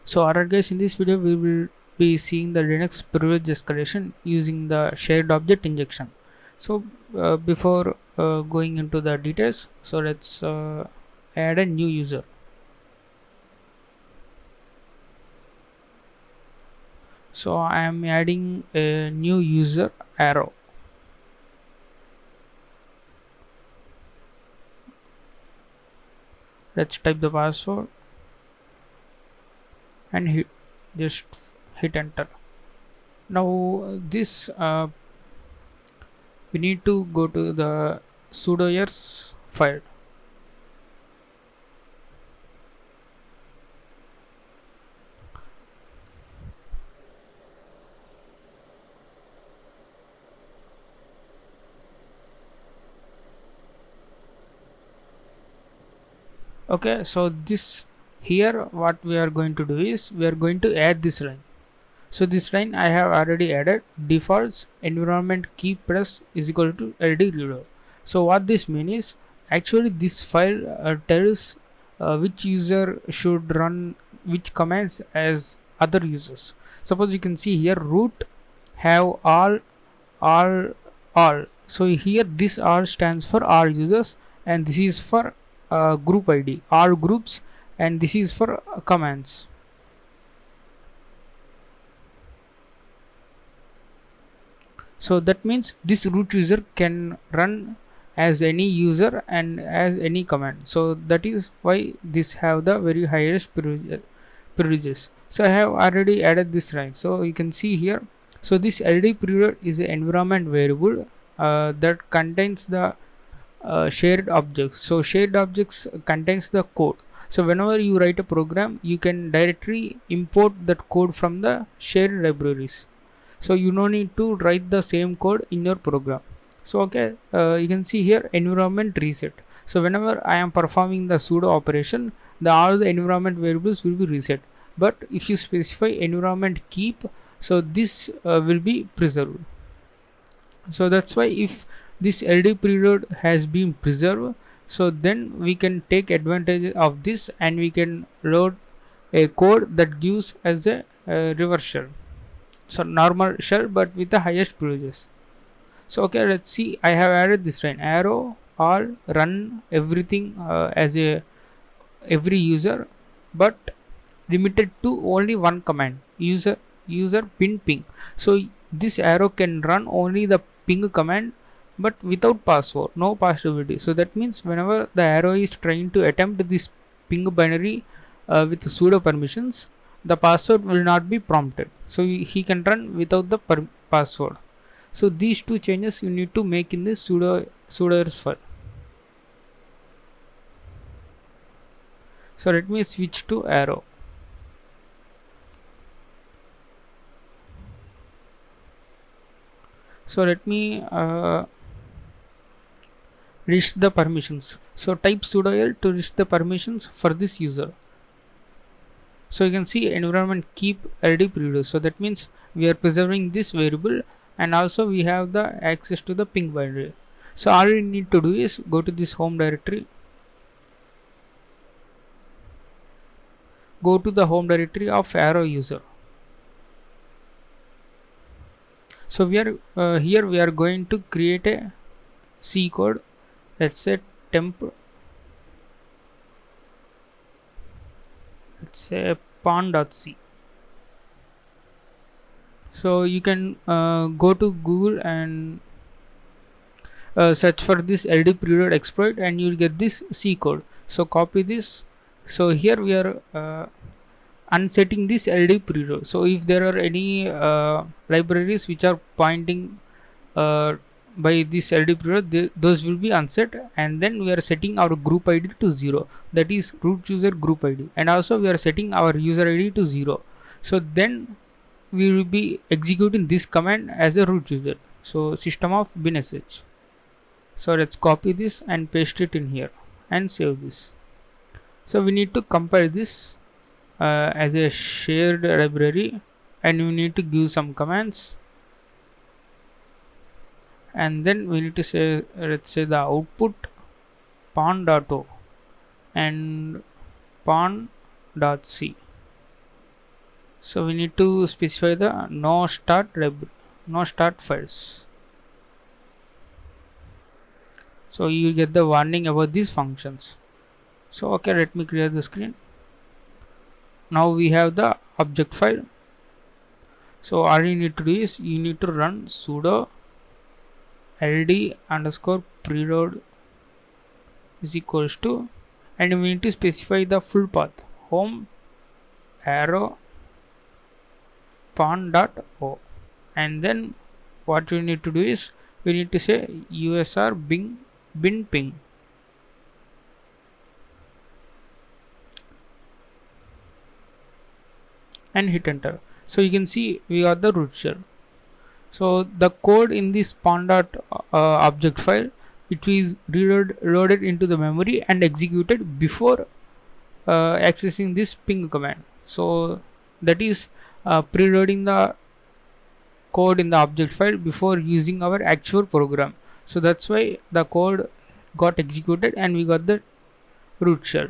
So alright guys, in this video we will be seeing the Linux privilege escalation using the shared object injection. So before going into the details, so let's add a new user. So I am adding a new user arrow. Let's type the password and just hit enter. Now this we need to go to the sudoers file. Okay, so this here what we are going to do is we are going to add this line. So this line I have already added defaults environment key press is equal to ld reload. So what this means is actually this file tells which user should run which commands as other users. Suppose you can see here root have all all. So here this all stands for all users and this is for group id all groups, and this is for commands. So that means this root user can run as any user and as any command. So that is why this have the very highest privileges. So I have already added this line, so you can see here. So this ld period is an environment variable that contains the shared objects. So shared objects contains the code. So whenever you write a program, you can directly import that code from the shared libraries. So you no need to write the same code in your program. So okay, you can see here environment reset. So whenever I am performing the sudo operation, all the environment variables will be reset. But if you specify environment keep, so this will be preserved. So that's why if this ld period has been preserved, so then we can take advantage of this and we can load a code that gives as a reverse shell. So normal shell but with the highest privileges. So okay, let's see, I have added this line arrow all run everything as a every user, but limited to only one command user ping. So this arrow can run only the ping command but without password, no password. So that means whenever the arrow is trying to attempt this ping binary with sudo permissions, the password will not be prompted, so he can run without the password. So these two changes you need to make in this sudoers file. So let me switch to arrow. So let me list the permissions. So type sudo l to list the permissions for this user. So you can see environment keep ld period. So that means we are preserving this variable and also we have the access to the ping binary. So all we need to do is go to this home directory, go to the home directory of arrow user. So we are here we are going to create a C code. Let's say temp, let's say pon.c. So you can go to Google and search for this ld period exploit and you will get this C code. So copy this. So here we are unsetting this ld period. So if there are any libraries which are pointing by this ld period, those will be unset, and then we are setting our group id to 0, that is root user group id, and also we are setting our user id to 0. So then we will be executing this command as a root user. So system of bin sh. So let's copy this and paste it in here and save this. So we need to compile this as a shared library and we need to give some commands, and then we need to say, let's say the output pon.o and pon.c. So we need to specify the no start files. So you get the warning about these functions. So okay, let me clear the screen. Now we have the object file. So all you need to do is you need to run sudo ld underscore preload is equals to, and we need to specify the full path home arrow pawn.o, and then what we need to do is we need to say usr bin ping, and hit enter. So you can see we got the root shell. So the code in this object file, it is loaded into the memory and executed before accessing this ping command. So that is preloading the code in the object file before using our actual program. So that's why the code got executed and we got the root shell.